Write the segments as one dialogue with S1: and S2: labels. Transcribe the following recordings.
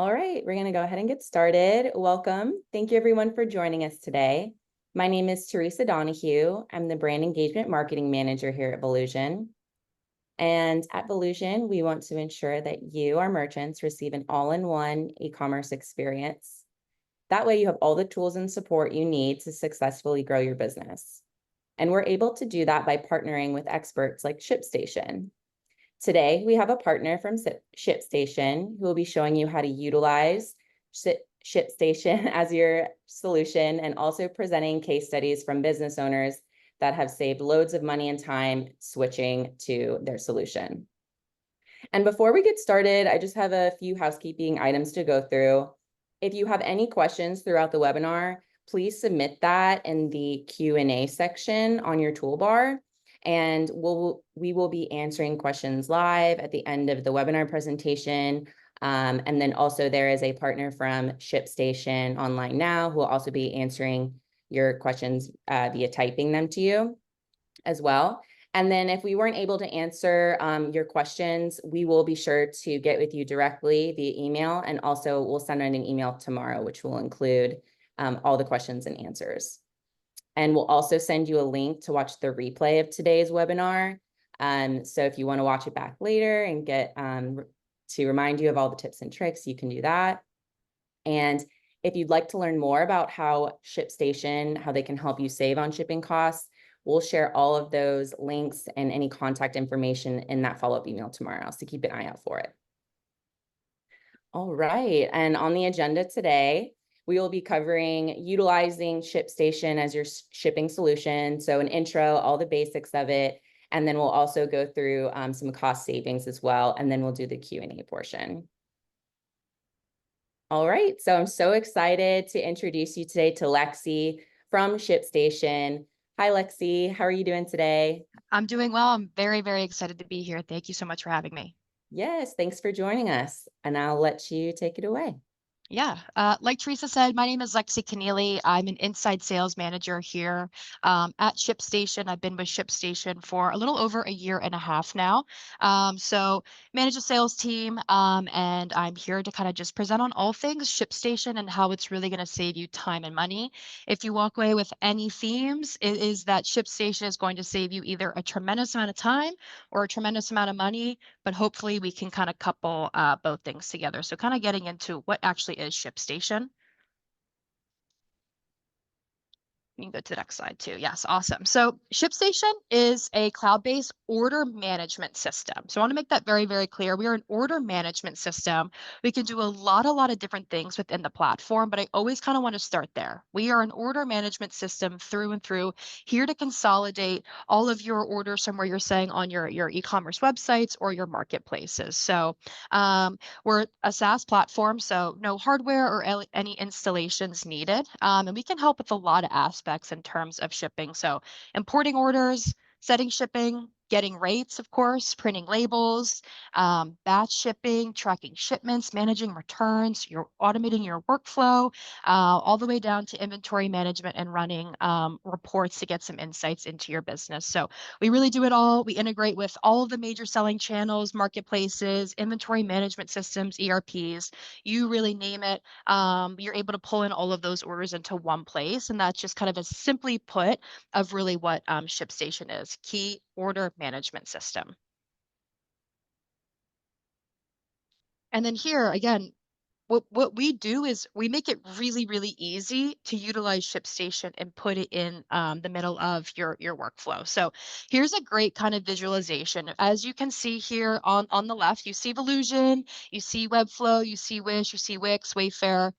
S1: All right, we're going to go ahead and get started. Welcome. Thank you everyone for joining us today. My name is Teresa Donahue. I'm the Brand Engagement Marketing Manager here at Volusion. And at Volusion, we want to ensure that you, our merchants, receive an all-in-one e-commerce experience. That way you have all the tools and support you need to successfully grow your business. And we're able to do that by partnering with experts like ShipStation. Today, we have a partner from ShipStation who will be showing you how to utilize ShipStation as your solution and also presenting case studies from business owners that have saved loads of money and time switching to their solution. And before we get started, I just have a few housekeeping items to go through. If you have any questions throughout the webinar, please submit that in the Q&A section on your toolbar. And we will be answering questions live at the end of the webinar presentation. And then also there is a partner from ShipStation online now who will also be answering your questions via typing them to you as well. And then if we weren't able to answer your questions, we will be sure to get with you directly via email. And also we'll send out an email tomorrow, which will include all the questions and answers. And we'll also send you a link to watch the replay of today's webinar. So if you want to watch it back later and get to remind you of all the tips and tricks, you can do that. And if you'd like to learn more about how ShipStation, how they can help you save on shipping costs, we'll share all of those links and any contact information in that follow-up email tomorrow. So keep an eye out for it. All right. And on the agenda today, we will be covering utilizing ShipStation as your shipping solution. So an intro, all the basics of it. And then we'll also go through some cost savings as well. And then we'll do the Q&A portion. All right. So I'm so excited to introduce you today to Lexi from ShipStation. Hi, Lexi. How are you doing today?
S2: I'm doing well. I'm very, very excited to be here. Thank you so much for having me.
S1: Yes, thanks for joining us. And I'll let you take it away.
S2: Yeah, like Teresa said, my name is Lexi Kenneally. I'm an inside sales manager here at ShipStation. I've been with ShipStation for a little over a year and a half now. So manage a sales team, and I'm here to kind of just present on all things ShipStation and how it's really going to save you time and money. If you walk away with any themes, it is that ShipStation is going to save you either a tremendous amount of time or a tremendous amount of money, but hopefully we can kind of couple both things together. So kind of getting into what actually is ShipStation. You can go to the next slide too. Yes, awesome. So ShipStation is a cloud-based order management system. So I want to make that very, very clear. We are an order management system. We can do a lot of different things within the platform, but I always kind of want to start there. We are an order management system through and through, here to consolidate all of your orders from where you're saying on your e-commerce websites or your marketplaces. So we're a SaaS platform, so no hardware or any installations needed. And we can help with a lot of aspects in terms of shipping. So importing orders, setting shipping, getting rates, of course, printing labels, batch shipping, tracking shipments, managing returns, you're automating your workflow, all the way down to inventory management and running reports to get some insights into your business. So we really do it all. We integrate with all of the major selling channels, marketplaces, inventory management systems, ERPs, you really name it. You're able to pull in all of those orders into one place. And that's just kind of a simply put of really what ShipStation is, key order management system. And then here again, what we do is we make it really, really easy to utilize ShipStation and put it in the middle of your workflow. So here's a great kind of visualization. As you can see here on the left, you see Volusion, you see Webflow, you see Wish, you see Wix, Wayfair,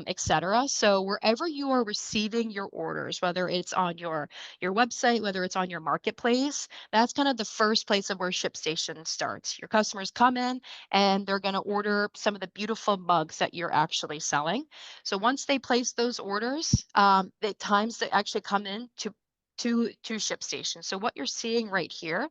S2: etc. So wherever you are receiving your orders, whether it's on your website, whether it's on your marketplace, that's kind of the first place of where ShipStation starts. Your customers come in and they're going to order some of the beautiful mugs that you're actually selling. So once they place those orders, the times they actually come in to ShipStation. So what you're seeing right here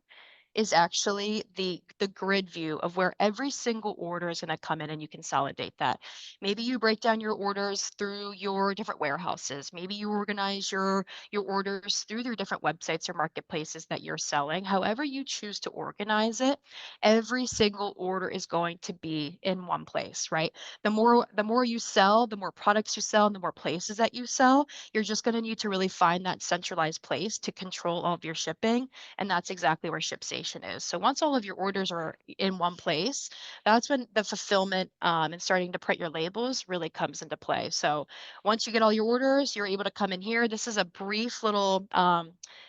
S2: is actually the grid view of where every single order is going to come in, and you consolidate that. Maybe you break down your orders through your different warehouses. Maybe you organize your orders through their different websites or marketplaces that you're selling. However you choose to organize it, every single order is going to be in one place, right? The more you sell, the more products you sell, and the more places that you sell, you're just going to need to really find that centralized place to control all of your shipping. And that's exactly where ShipStation is. So once all of your orders are in one place, that's when the fulfillment and starting to print your labels really comes into play. So once you get all your orders, you're able to come in here. This is a brief little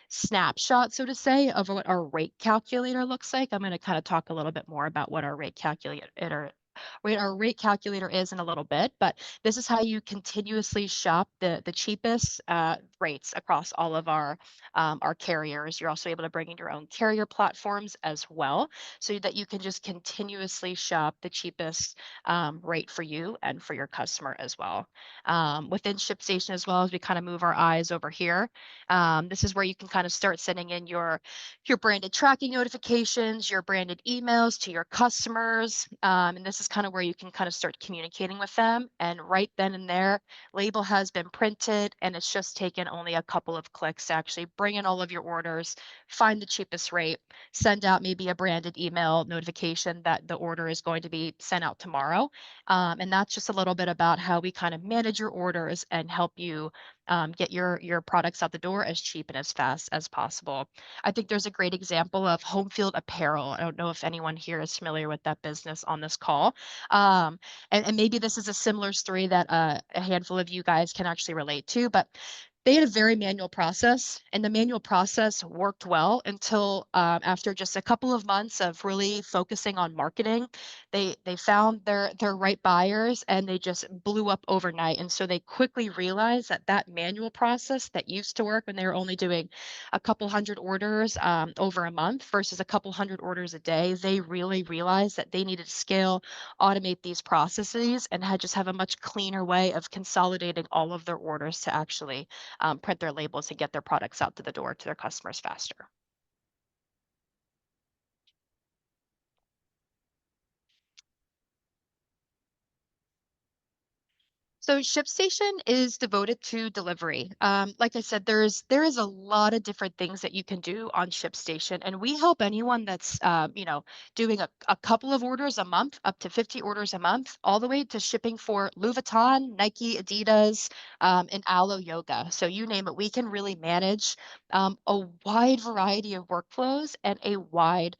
S2: snapshot, so to say, of what our rate calculator looks like. I'm going to kind of talk a little bit more about what our rate calculator is in a little bit, but this is how you continuously shop the cheapest rates across all of our carriers. You're also able to bring in your own carrier platforms as well, so that you can just continuously shop the cheapest rate for you and for your customer as well. Within ShipStation as well, as we kind of move our eyes over here, this is where you can kind of start sending in your branded tracking notifications, your branded emails to your customers. And this is kind of where you can kind of start communicating with them. And right then and there, label has been printed, and it's just taken only a couple of clicks to actually bring in all of your orders, find the cheapest rate, send out maybe a branded email notification that the order is going to be sent out tomorrow. And that's just a little bit about how we kind of manage your orders and help you get your products out the door as cheap and as fast as possible. I think there's a great example of Home Field Apparel. I don't know if anyone here is familiar with that business on this call. And maybe this is a similar story that a handful of you guys can actually relate to, but they had a very manual process, and the manual process worked well until after just a couple of months of really focusing on marketing, they found their right buyers, and they just blew up overnight. And so they quickly realized that that manual process that used to work when they were only doing a couple hundred orders over a month versus a couple hundred orders a day, they really realized that they needed to scale, automate these processes, and had just have a much cleaner way of consolidating all of their orders to actually print their labels and get their products out to the door to their customers faster. So ShipStation is devoted to delivery. Like I said, there is a lot of different things that you can do on ShipStation, and we help anyone that's doing a couple of orders a month, up to 50 orders a month, all the way to shipping for Louis Vuitton, Nike, Adidas, and Alo Yoga. So you name it, we can really manage a wide variety of workflows and a wide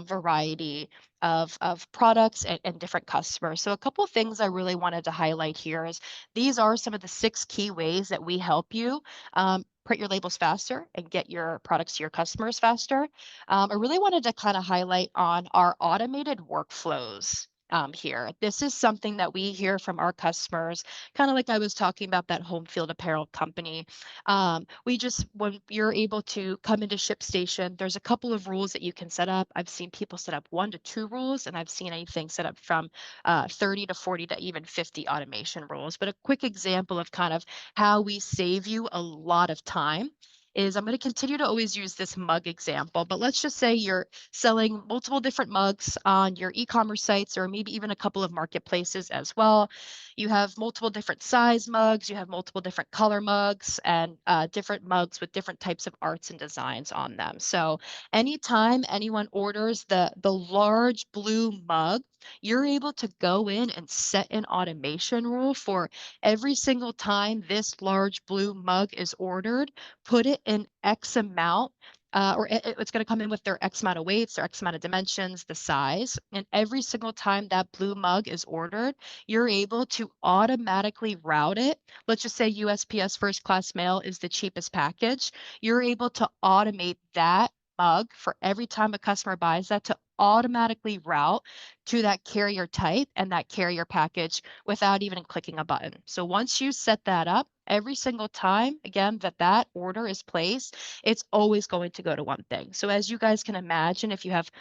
S2: variety of products and different customers. So a couple of things I really wanted to highlight here is these are some of the 6 key ways that we help you print your labels faster and get your products to your customers faster. I really wanted to kind of highlight on our automated workflows. Here. This is something that we hear from our customers, kind of like I was talking about that home field apparel company. When you're able to come into ShipStation, there's a couple of rules that you can set up. I've seen people set up 1 to 2 rules, and I've seen anything set up from 30 to 40 to even 50 automation rules. But a quick example of kind of how we save you a lot of time is I'm going to continue to always use this mug example, but let's just say you're selling multiple different mugs on your e-commerce sites or maybe even a couple of marketplaces as well. You have multiple different size mugs, you have multiple different color mugs, and different mugs with different types of arts and designs on them. So anytime anyone orders the large blue mug, you're able to go in and set an automation rule for every single time this large blue mug is ordered, put it in X amount. It's going to come in with their X amount of weights, their X amount of dimensions, the size. And every single time that blue mug is ordered, you're able to automatically route it. Let's just say USPS first class mail is the cheapest package. You're able to automate that mug for every time a customer buys that to automatically route to that carrier type and that carrier package without even clicking a button. So once you set that up, every single time, again, that that order is placed, it's always going to go to one thing. So as you guys can imagine, if you have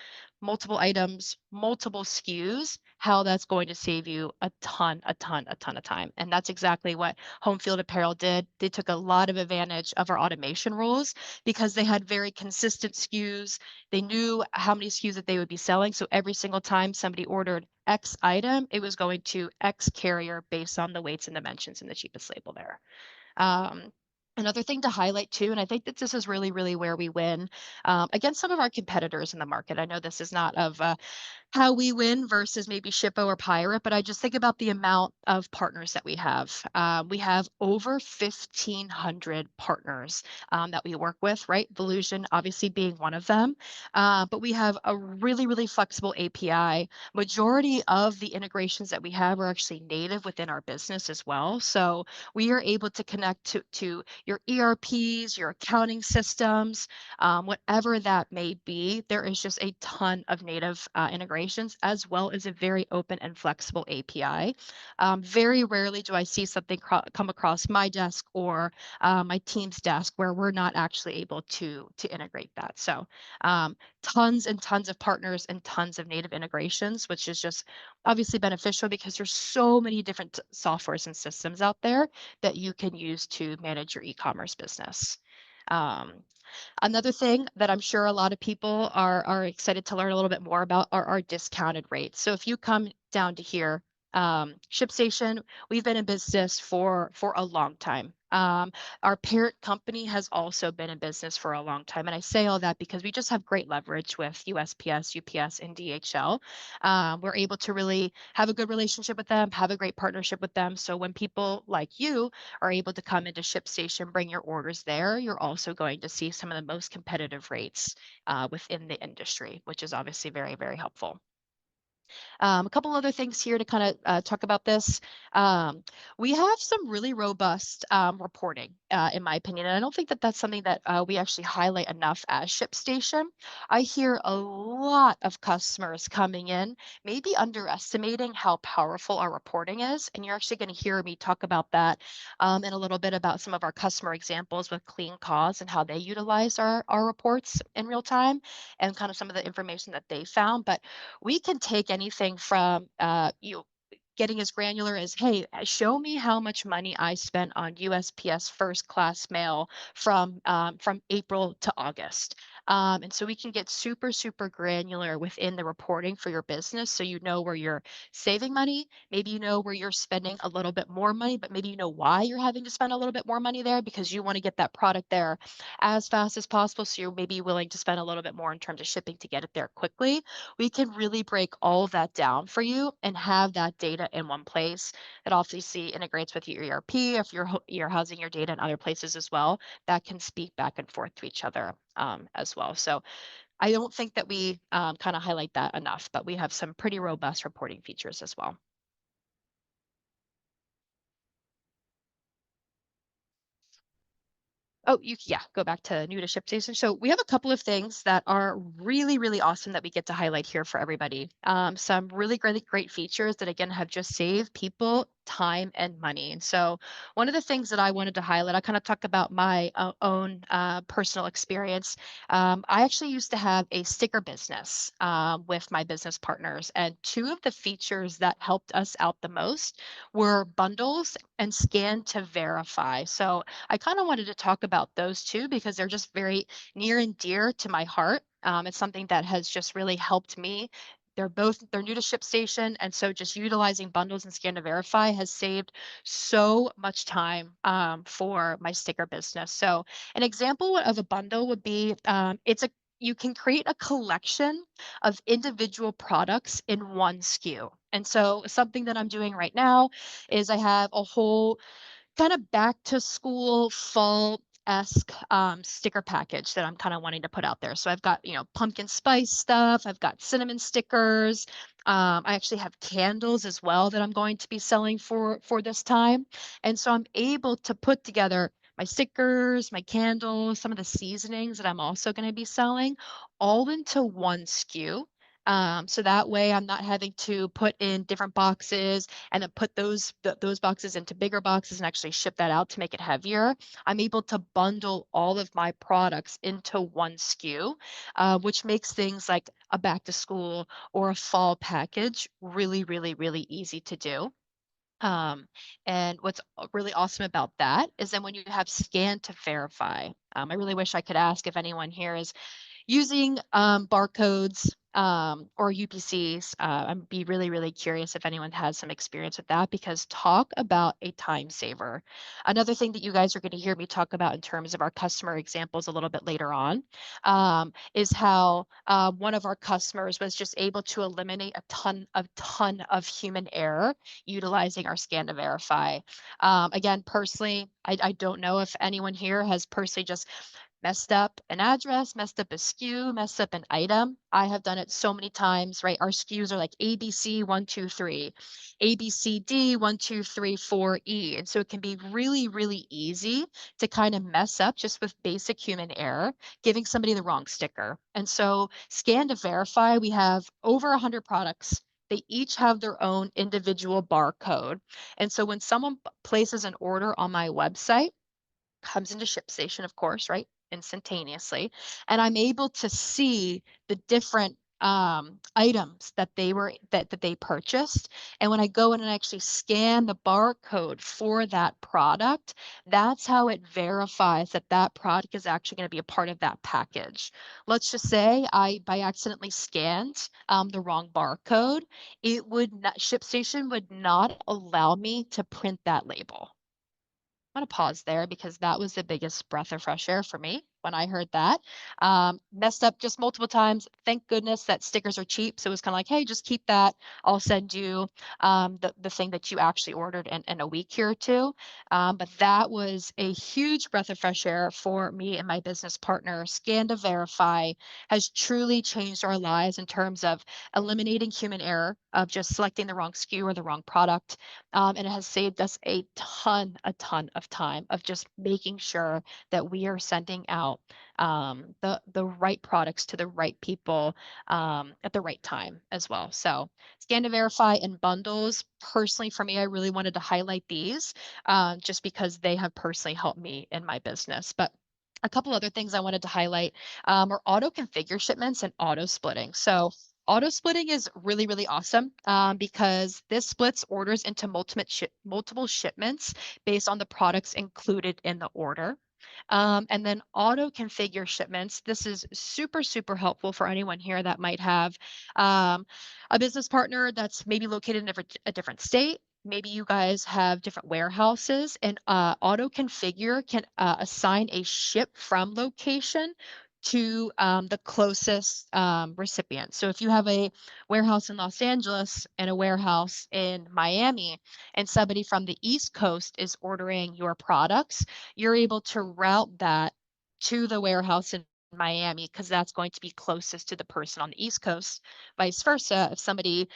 S2: multiple items, multiple SKUs, how that's going to save you a ton of time. And that's exactly what Home Field Apparel did. They took a lot of advantage of our automation rules because they had very consistent SKUs. They knew how many SKUs that they would be selling. So every single time somebody ordered X item, it was going to X carrier based on the weights and dimensions and the cheapest label there. Um, Another thing to highlight too, and I think that this is really, really where we win against some of our competitors in the market. I know this is not of how we win versus maybe Shippo or Pirate, but I just think about the amount of partners that we have. We have over 1,500 partners that we work with, right? Volusion obviously being one of them. But we have a really, really flexible API. Majority of the integrations that we have are actually native within our business as well. So we are able to connect to your ERPs, your accounting systems, whatever that may be. There is just a ton of native integrations as well as a very open and flexible API. Very rarely do I see something come across my desk or my team's desk where we're not actually able to integrate that. So tons and tons of partners and tons of native integrations, which is just obviously beneficial because there's so many different softwares and systems out there that you can use to manage your e-commerce business. Um, Another thing that I'm sure a lot of people are excited to learn a little bit more about are our discounted rates. So if you come down to here, ShipStation, we've been in business for a long time. Our parent company has also been in business for a long time, and I say all that because we just have great leverage with USPS, UPS, and DHL. We're able to really have a good relationship with them, have a great partnership with them. So when people like you are able to come into ShipStation, bring your orders there, you're also going to see some of the most competitive rates within the industry, which is obviously very, very helpful. A couple other things here to kind of talk about this. Um, we have some really robust reporting, in my opinion, and I don't think that that's something that we actually highlight enough as ShipStation. I hear a lot of customers coming in, maybe underestimating how powerful our reporting is, and you're actually going to hear me talk about that in a little bit about some of our customer examples with Clean Cause and how they utilize our reports in real time and kind of some of the information that they found. But we can take anything from you getting as granular as, hey, show me how much money I spent on USPS first class mail from April to August. And so we can get super, super granular within the reporting for your business. So you know where you're saving money. Maybe you know where you're spending a little bit more money, but maybe you know why you're having to spend a little bit more money there because you want to get that product there as fast as possible. So you're maybe willing to spend a little bit more in terms of shipping to get it there quickly. We can really break all of that down for you and have that data in one place. It obviously integrates with your ERP if you're housing your data in other places as well. That can speak back and forth to each other as well. So I don't think that we kind of highlight that enough, but we have some pretty robust reporting features as well. Oh, yeah, go back to new to ShipStation. So we have a couple of things that are really, really awesome that we get to highlight here for everybody. Some really great, great features that again have just saved people time and money. And so one of the things that I wanted to highlight, I kind of talk about my own personal experience. I actually used to have a sticker business with my business partners, and two of the features that helped us out the most were bundles and scan to verify. So I kind of wanted to talk about those two because they're just very near and dear to my heart. It's something that has just really helped me. They're new to ShipStation, and so just utilizing bundles and scan to verify has saved so much time for my sticker business. So an example of a bundle would be it's a you can create a collection of individual products in one SKU. And so something that I'm doing right now is I have a whole kind of back to school fall-esque sticker package that I'm kind of wanting to put out there. So I've got, pumpkin spice stuff, I've got cinnamon stickers. I actually have candles as well that I'm going to be selling for this time. And so I'm able to put together my stickers, my candles, some of the seasonings that I'm also going to be selling all into one SKU. So that way I'm not having to put in different boxes and then put those boxes into bigger boxes and actually ship that out to make it heavier. I'm able to bundle all of my products into one SKU, which makes things like a back to school or a fall package really, really, really easy to do. Um, and what's really awesome about that is then when you have scan to verify, I really wish I could ask if anyone here is using barcodes or UPCs. I'd be really, really curious if anyone has some experience with that because talk about a time saver. Another thing that you guys are going to hear me talk about in terms of our customer examples a little bit later on is how one of our customers was just able to eliminate a ton of human error utilizing our scan to verify. Again, personally, I don't know if anyone here has personally just messed up an address, messed up a SKU, messed up an item. I have done it so many times, right? Our SKUs are like ABC 123, ABCD 123 4E. And so it can be really, really easy to kind of mess up just with basic human error, giving somebody the wrong sticker. And so scan to verify, we have over 100 products. They each have their own individual barcode. And so when someone places an order on my website, comes into ShipStation, of course, right? Instantaneously. And I'm able to see the different items that they purchased. And when I go in and actually scan the barcode for that product, that's how it verifies that that product is actually going to be a part of that package. Let's just say I by accidentally scanned the wrong barcode, it would not ShipStation would not allow me to print that label. I'm gonna pause there because that was the biggest breath of fresh air for me when I heard that. Messed up just multiple times. Thank goodness that stickers are cheap. So it was kind of like, hey, just keep that. I'll send you the thing that you actually ordered in a week here or two. But that was a huge breath of fresh air for me and my business partner. Scan to Verify has truly changed our lives in terms of eliminating human error of just selecting the wrong SKU or the wrong product, and it has saved us a ton of time of just making sure that we are sending out the right products to the right people at the right time as well. So scan to verify and bundles. Personally, for me, I really wanted to highlight these just because they have personally helped me in my business. But a couple other things I wanted to highlight are auto configure shipments and auto splitting. So auto splitting is really, really awesome because this splits orders into multiple shipments based on the products included in the order. And then auto configure shipments. This is super, super helpful for anyone here that might have um, a business partner that's maybe located in a different state. Maybe you guys have different warehouses, and auto configure can assign a ship from location to the closest recipient. So if you have a warehouse in Los Angeles and a warehouse in Miami, and somebody from the East Coast is ordering your products, you're able to route that to the warehouse in Miami because that's going to be closest to the person on the East Coast. Vice versa, if somebody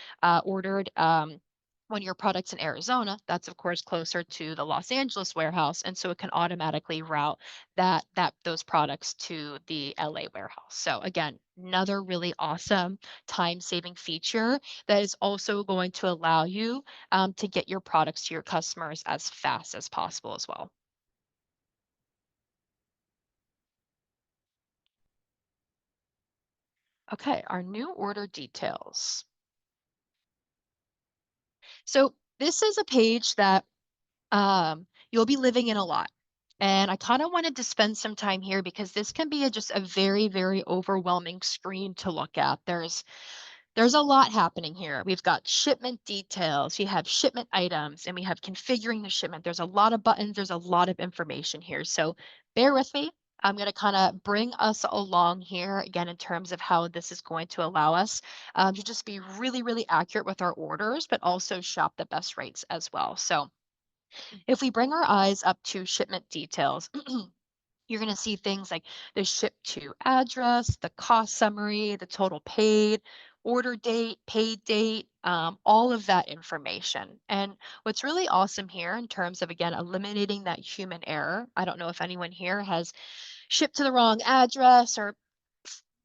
S2: ordered one of your products in Arizona, that's of course closer to the Los Angeles warehouse, and so it can automatically route those products to the LA warehouse. So again, another really awesome time-saving feature that is also going to allow you to get your products to your customers as fast as possible as well. Okay, our new order details. So this is a page that you'll be living in a lot. And I kind of wanted to spend some time here because this can be just a very, very overwhelming screen to look at. There's a lot happening here. We've got shipment details, we have shipment items, and we have configuring the shipment. There's a lot of buttons, there's a lot of information here. So bear with me. I'm going to kind of bring us along here again in terms of how this is going to allow us to just be really, really accurate with our orders, but also shop the best rates as well. So if we bring our eyes up to shipment details, you're going to see things like the ship to address, the cost summary, the total paid, order date, paid date, all of that information. And what's really awesome here in terms of, again, eliminating that human error. I don't know if anyone here has shipped to the wrong address or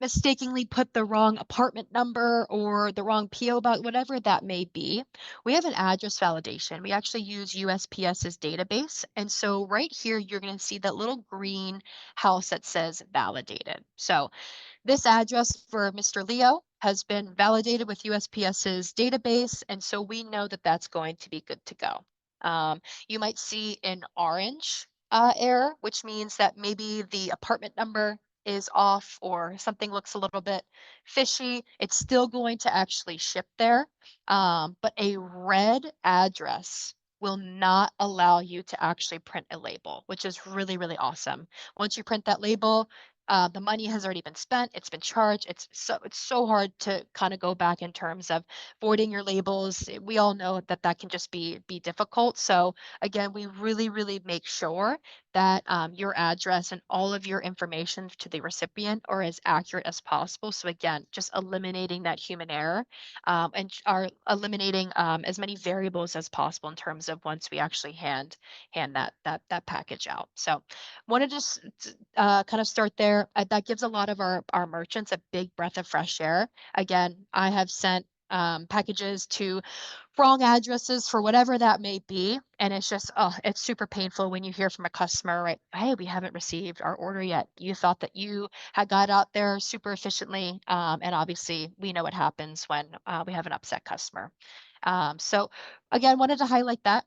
S2: mistakenly put the wrong apartment number or the wrong PO box, whatever that may be, we have an address validation. We actually use USPS's database. And so right here, you're going to see that little green house that says validated. So this address for Mr. Leo has been validated with USPS's database, and so we know that that's going to be good to go. You might see an orange error, which means that maybe the apartment number is off or something looks a little bit fishy. It's still going to actually ship there, but a red address will not allow you to actually print a label, which is really, really awesome. Once you print that label, the money has already been spent. It's been charged. It's so hard to kind of go back in terms of voiding your labels. We all know that that can just be difficult. So again, we really really make sure that your address and all of your information to the recipient are as accurate as possible. So again, just eliminating that human error and are eliminating as many variables as possible in terms of once we actually hand that package out. So wanted to just kind of start there. That gives a lot of our merchants a big breath of fresh air. Again, I have sent packages to wrong addresses for whatever that may be, and it's just oh, it's super painful when you hear from a customer, right? Hey, we haven't received our order yet. You thought that you had got out there super efficiently, and obviously we know what happens when we have an upset customer. So again, wanted to highlight that.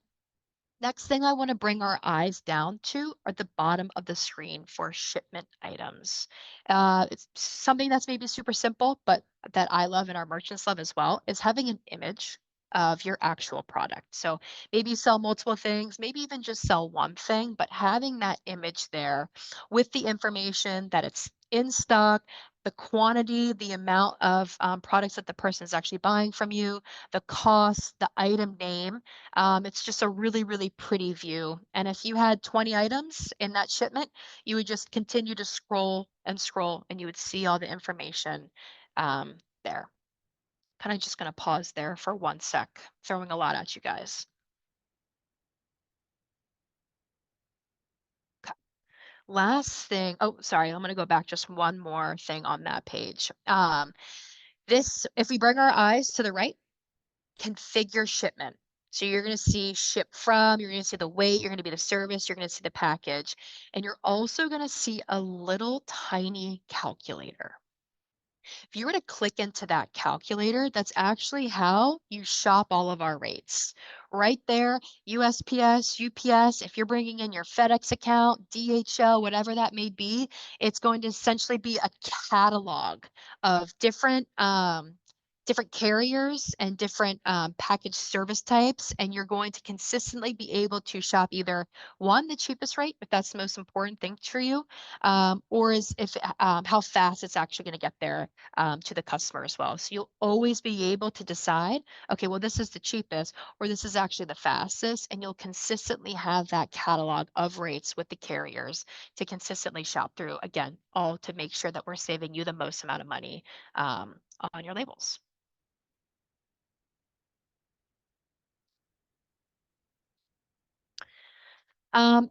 S2: Next thing I want to bring our eyes down to are the bottom of the screen for shipment items. It's something that's maybe super simple, but that I love and our merchants love as well is having an image of your actual product. So maybe you sell multiple things, maybe even just sell one thing, but having that image there with the information that it's in stock, the quantity, the amount of products that the person is actually buying from you, the cost, the item name, it's just a really, really pretty view. And if you had 20 items in that shipment, you would just continue to scroll and scroll and you would see all the information there. Kind of just going to pause there for 1 sec, throwing a lot at you guys. Okay. Last thing. Oh, sorry. I'm going to go back just one more thing on that page. If we bring our eyes to the right, configure shipment. So you're going to see ship from, you're going to see the weight, you're going to be the service, you're going to see the package, and you're also going to see a little tiny calculator. If you were to click into that calculator, that's actually how you shop all of our rates. Right there, USPS, UPS, if you're bringing in your FedEx account, DHL, whatever that may be, it's going to essentially be a catalog of different carriers and different package service types, and you're going to consistently be able to shop either one, the cheapest rate, if that's the most important thing for you, or is if how fast it's actually going to get there to the customer as well. So you'll always be able to decide, okay, well, this is the cheapest, or this is actually the fastest, and you'll consistently have that catalog of rates with the carriers to consistently shop through. Again, all to make sure that we're saving you the most amount of money on your labels.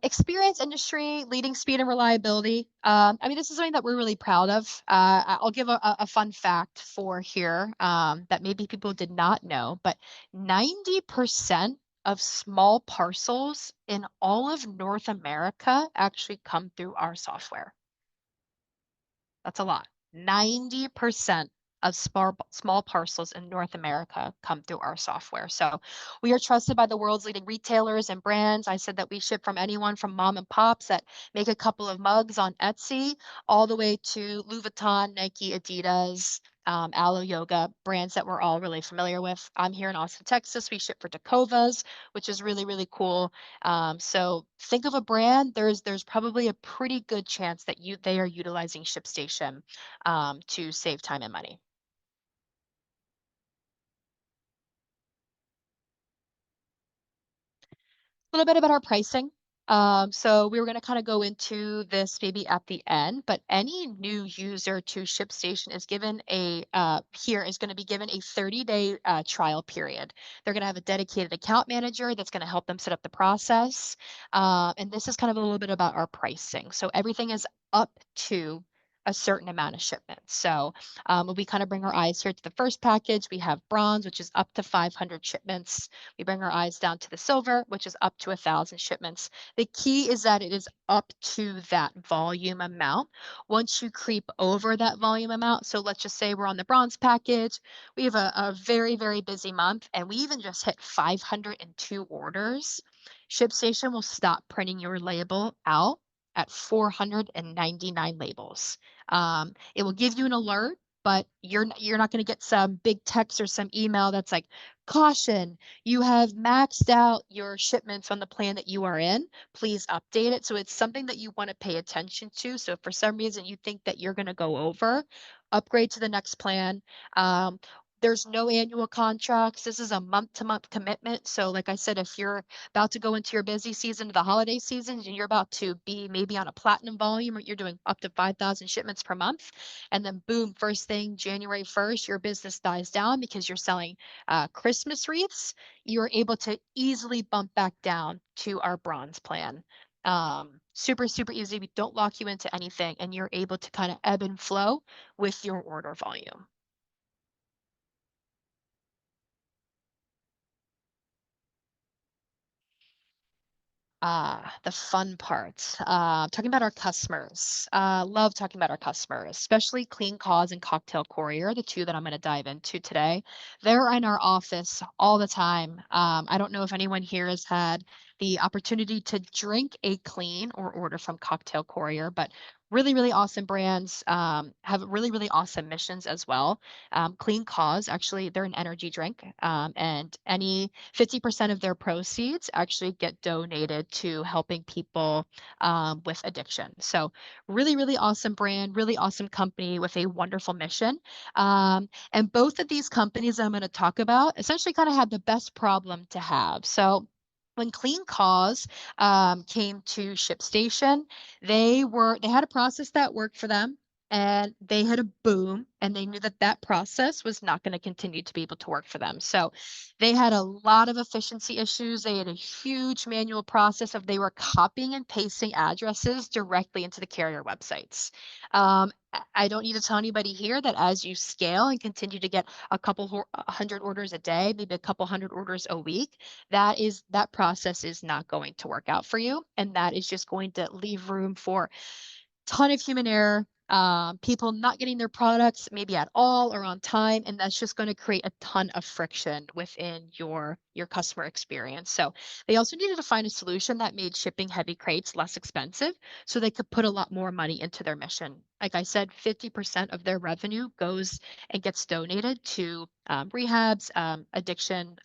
S2: Experience industry, leading speed and reliability. I mean, this is something that we're really proud of. I'll give a fun fact for here that maybe people did not know, but 90% of small parcels in all of North America actually come through our software. That's a lot. 90% of small parcels in North America come through our software. So we are trusted by the world's leading retailers and brands. I said that we ship from anyone from mom and pops that make a couple of mugs on Etsy, all the way to Louis Vuitton, Nike, Adidas, Alo Yoga, brands that we're all really familiar with. I'm here in Austin, Texas. We ship for Tecovas, which is really, really cool. So think of a brand. There's probably a pretty good chance that they are utilizing ShipStation to save time and money. A little bit about our pricing. So we were going to kind of go into this maybe at the end, but any new user to ShipStation is given here is going to be given a 30-day trial period. They're going to have a dedicated account manager that's going to help them set up the process. And this is kind of a little bit about our pricing. So everything is up to a certain amount of shipments. So when we kind of bring our eyes here to the first package, we have bronze, which is up to 500 shipments. We bring our eyes down to the silver, which is up to 1,000 shipments. The key is that it is up to that volume amount. Once you creep over that volume amount, so let's just say we're on the bronze package, we have a very, very busy month, and we even just hit 502 orders. ShipStation will stop printing your label out at 499 labels. It will give you an alert, but you're not going to get some big text or some email that's like, caution, you have maxed out your shipments on the plan that you are in. Please update it. So it's something that you want to pay attention to. So if for some reason you think that you're going to go over, upgrade to the next plan. Um, there's no annual contracts. This is a month to month commitment. So, like I said, if you're about to go into your busy season, the holiday season, and you're about to be maybe on a platinum volume, or you're doing up to 5,000 shipments per month, and then boom, first thing January 1st, your business dies down because you're selling Christmas wreaths, you're able to easily bump back down to our bronze plan. Super, super easy. We don't lock you into anything, and you're able to kind of ebb and flow with your order volume. The fun part. Talking about our customers. Love talking about our customers, especially Clean Cause and Cocktail Courier, the two that I'm going to dive into today. They're in our office all the time. I don't know if anyone here has had the opportunity to drink a clean or order from Cocktail Courier, but really, really awesome brands have really, really awesome missions as well. Clean Cause, actually, they're an energy drink, and any 50% of their proceeds actually get donated to helping people with addiction. So, really, really awesome brand, really awesome company with a wonderful mission. And both of these companies I'm going to talk about essentially kind of have the best problem to have. So, when Clean Cause came to ShipStation, they had a process that worked for them, and they had a boom, and they knew that that process was not going to continue to be able to work for them. So they had a lot of efficiency issues. They had a huge manual process of they were copying and pasting addresses directly into the carrier websites. I don't need to tell anybody here that as you scale and continue to get a hundred orders a day, maybe a couple hundred orders a week, that process is not going to work out for you, and that is just going to leave room for ton of human error, people not getting their products maybe at all or on time, and that's just going to create a ton of friction within your customer experience. So they also needed to find a solution that made shipping heavy crates less expensive, so they could put a lot more money into their mission. Like I said, 50% of their revenue goes and gets donated to rehabs, addiction,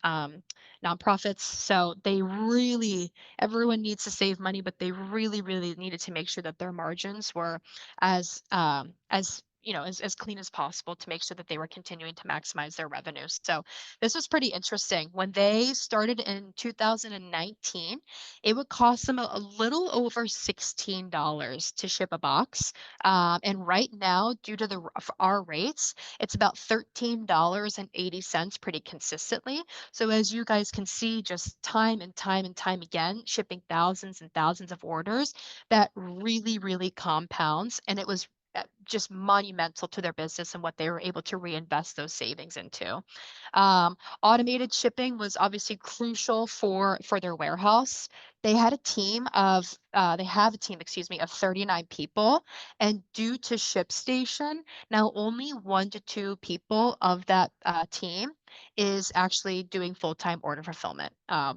S2: nonprofits. So they really everyone needs to save money, but they really, really needed to make sure that their margins were as as clean as possible to make sure that they were continuing to maximize their revenue. So this was pretty interesting. When they started in 2019, it would cost them a little over $16 to ship a box. And right now, due to our rates, it's about $13.80 pretty consistently. So as you guys can see, just time and time and time again, shipping thousands and thousands of orders, that really, really compounds. And it was just monumental to their business and what they were able to reinvest those savings into. Automated shipping was obviously crucial for their warehouse. They had a team of they have a team, excuse me, of 39 people, and due to ShipStation, now only 1 to 2 people of that team is actually doing full-time order fulfillment.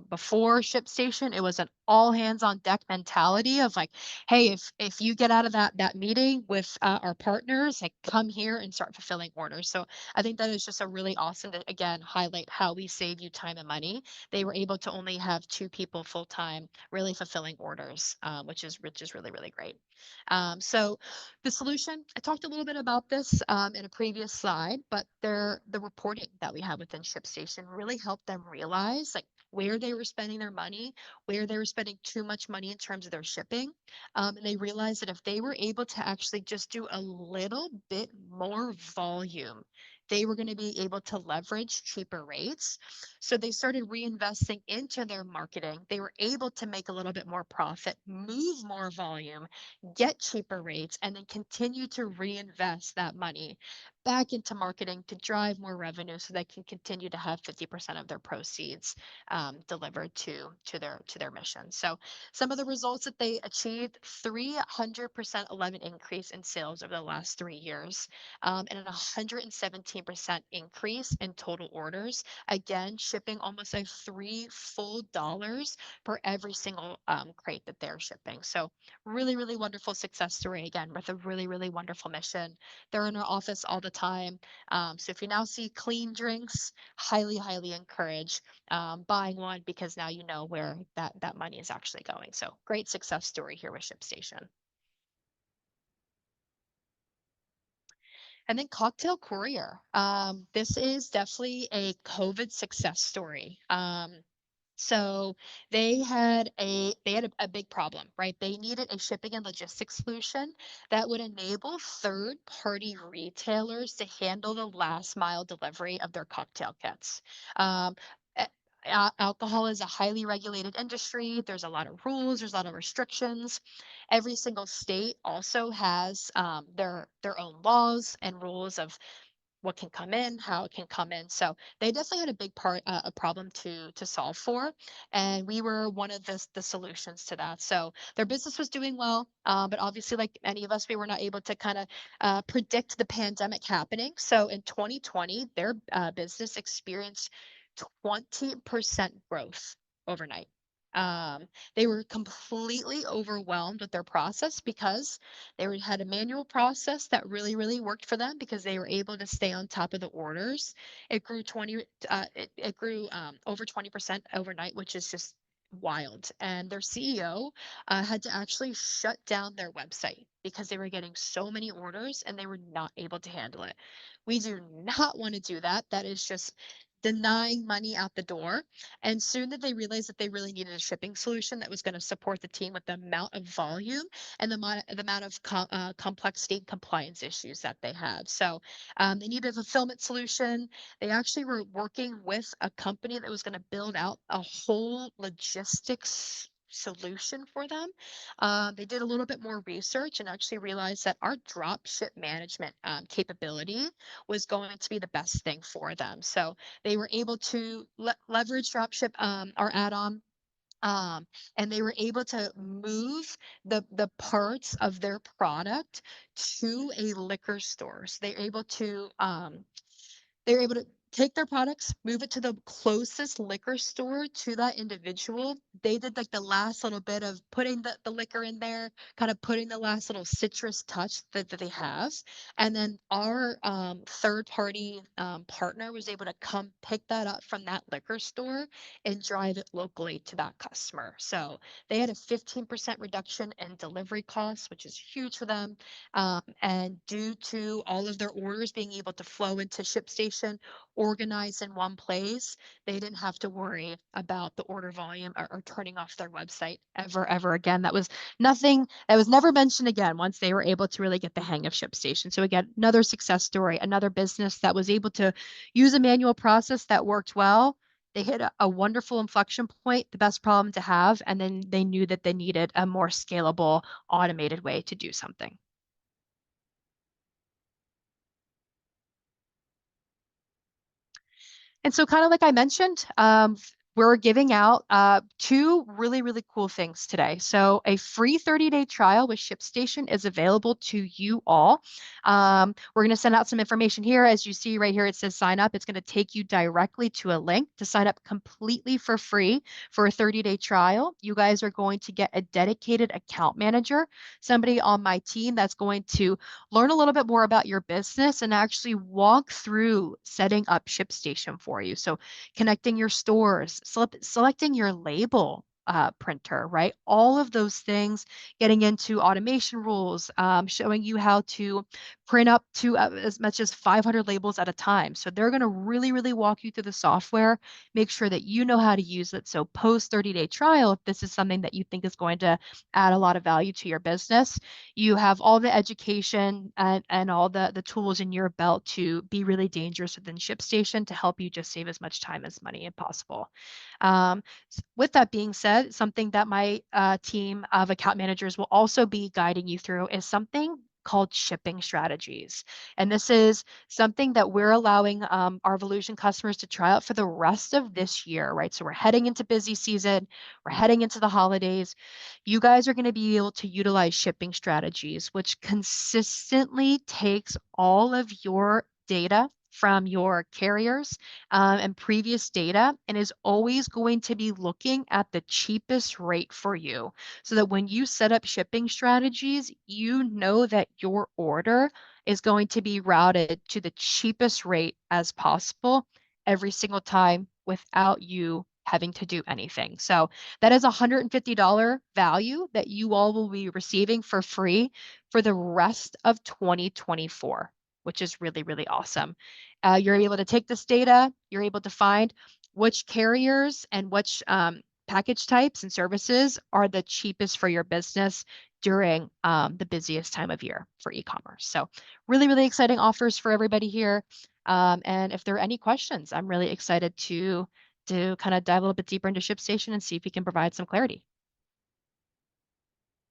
S2: Before ShipStation, it was an all hands on deck mentality of like, hey, if you get out of that meeting with our partners, like come here and start fulfilling orders. So I think that is just a really awesome to again highlight how we save you time and money. They were able to only have 2 people full time, really fulfilling orders, which is really really great. So the solution, I talked a little bit about this in a previous slide, but the reporting that we have within ShipStation really helped them realize like where they were spending their money, where they were spending too much money in terms of their shipping. And they realized that if they were able to actually just do a little bit more volume they were going to be able to leverage cheaper rates. So they started reinvesting into their marketing. They were able to make a little bit more profit, move more volume, get cheaper rates, and then continue to reinvest that money back into marketing to drive more revenue so they can continue to have 50% of their proceeds delivered to their mission. So some of the results that they achieved: 300% 11 increase in sales over the last 3 years, and a 117% increase in total orders. Again, shipping almost like $3 full per every single crate that they're shipping. So really, really wonderful success story, again, with a really, really wonderful mission. They're in our office all the time. So if you now see clean drinks, highly, highly encourage buying one, because now you know where that money is actually going. So great success story here with ShipStation. And then Cocktail Courier. This is definitely a COVID success story. So they had a big problem, right? They needed a shipping and logistics solution that would enable third-party retailers to handle the last mile delivery of their cocktail kits. Um, a- Alcohol is a highly regulated industry. There's a lot of rules, there's a lot of restrictions. Every single state also has their own laws and rules of what can come in, how it can come in. So they definitely had a big a problem to solve for, and we were one of the solutions to that. So their business was doing well, but obviously, like any of us, we were not able to kind of predict the pandemic happening. So in 2020, their business experienced 20% growth overnight. Um, they were completely overwhelmed with their process because had a manual process that really, really worked for them because they were able to stay on top of the orders. It grew over 20% overnight, which is just wild. And their CEO had to actually shut down their website because they were getting so many orders and they were not able to handle it. We do not want to do that. That is just denying money out the door. And soon that they realized that they really needed a shipping solution that was going to support the team with the amount of volume and the amount of complexity and compliance issues that they have. So they needed a fulfillment solution. They actually were working with a company that was going to build out a whole logistics solution for them. They did a little bit more research and actually realized that our drop ship management capability was going to be the best thing for them. So they were able to leverage dropship, our add-on, and they were able to move the parts of their product to a liquor store. So they're able to take their products, move it to the closest liquor store to that individual. They did like the last little bit of putting the liquor in there, kind of putting the last little citrus touch that they have. And then our third party partner was able to come pick that up from that liquor store and drive it locally to that customer. So they had a 15% reduction in delivery costs, which is huge for them. And due to all of their orders being able to flow into ShipStation, organized in one place, they didn't have to worry about the order volume or turning off their website ever again. That was nothing that was never mentioned again once they were able to really get the hang of ShipStation. So again, another success story, another business that was able to use a manual process that worked well. They hit a wonderful inflection point, the best problem to have, and then they knew that they needed a more scalable, automated way to do something. And so kind of like I mentioned, we're giving out two really, really cool things today. So a free 30-day trial with ShipStation is available to you all. We're going to send out some information here. As you see right here, it says sign up. It's going to take you directly to a link to sign up completely for free for a 30-day trial. You guys are going to get a dedicated account manager, somebody on my team that's going to learn a little bit more about your business and actually walk through setting up ShipStation for you. So connecting your stores, selecting your label, printer, right? All of those things, getting into automation rules, showing you how to print up to as much as 500 labels at a time. So they're going to really, really walk you through the software, make sure that you know how to use it. So post 30-day trial, if this is something that you think is going to add a lot of value to your business, you have all the education and all the tools in your belt to be really dangerous within ShipStation to help you just save as much time as money as possible. With that being said, something that my team of account managers will also be guiding you through is something called shipping strategies. And this is something that we're allowing our Volusion customers to try out for the rest of this year, right? So we're heading into busy season, we're heading into the holidays. You guys are going to be able to utilize shipping strategies, which consistently takes all of your data from your carriers and previous data and is always going to be looking at the cheapest rate for you so that when you set up shipping strategies, you know that your order is going to be routed to the cheapest rate as possible every single time without you having to do anything. So that is a $150 value that you all will be receiving for free for the rest of 2024, which is really, really awesome. You're able to take this data, you're able to find which carriers and which package types and services are the cheapest for your business during the busiest time of year for e-commerce. So really, really exciting offers for everybody here. And if there are any questions, I'm really excited to kind of dive a little bit deeper into ShipStation and see if we can provide some clarity.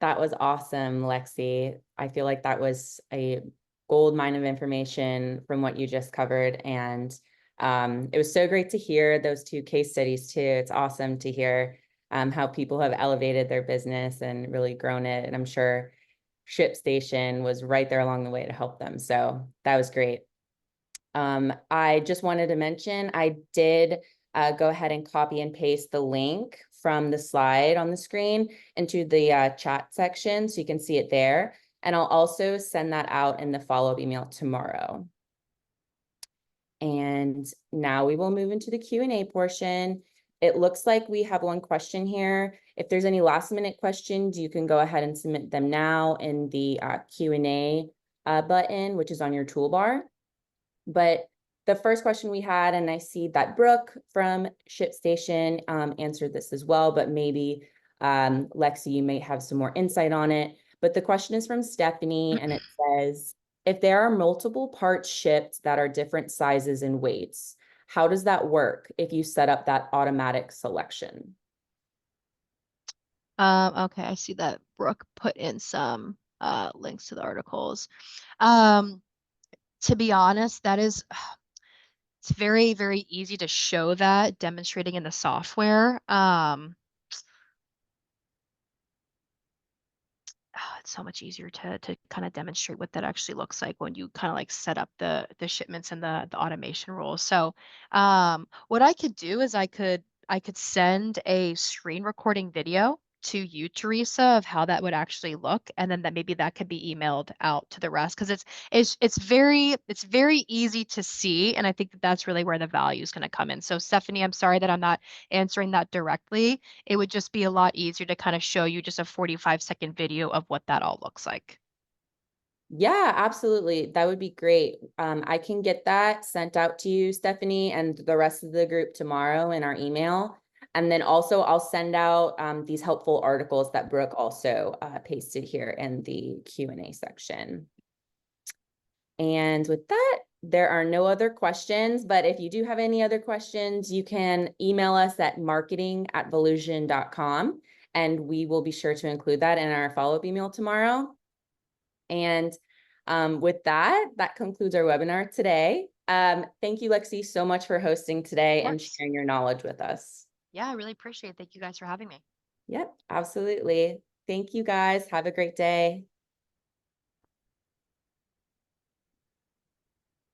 S1: That was awesome, Lexi. I feel like that was a gold mine of information from what you just covered. And it was so great to hear those two case studies too. It's awesome to hear how people have elevated their business and really grown it. And I'm sure ShipStation was right there along the way to help them. So that was great. I just wanted to mention, I did go ahead and copy and paste the link from the slide on the screen into the chat section so you can see it there. And I'll also send that out in the follow-up email tomorrow. And now we will move into the Q&A portion. It looks like we have one question here. If there's any last minute questions, you can go ahead and submit them now in the Q&A button, which is on your toolbar. But the first question we had, and I see that Brooke from ShipStation answered this as well, but maybe Lexi, you may have some more insight on it. But the question is from Stephanie, and it says, if there are multiple parts shipped that are different sizes and weights, how does that work if you set up that automatic selection?
S2: Okay, I see that Brooke put in some links to the articles. To be honest, that is it's very, very easy to show that demonstrating in the software. It's so much easier to kind of demonstrate what that actually looks like when you kind of like set up the shipments and the automation rules. So what I could do is I could send a screen recording video to you, Teresa, of how that would actually look, and then that maybe that could be emailed out to the rest because it's very easy to see, and I think that that's really where the value is going to come in. So Stephanie, I'm sorry that I'm not answering that directly. It would just be a lot easier to kind of show you just a 45-second video of what that all looks like.
S1: Yeah, absolutely. That would be great. I can get that sent out to you, Stephanie, and the rest of the group tomorrow in our email. And then also I'll send out these helpful articles that Brooke also pasted here in the Q&A section. And with that, there are no other questions, but if you do have any other questions, you can email us at marketing@volusion.com, and we will be sure to include that in our follow-up email tomorrow. And with that, that concludes our webinar today. Thank you, Lexi, so much for hosting today and sharing your knowledge with us.
S2: Yeah, I really appreciate it. Thank you guys for having me.
S1: Yep, absolutely. Thank you, guys. Have a great day.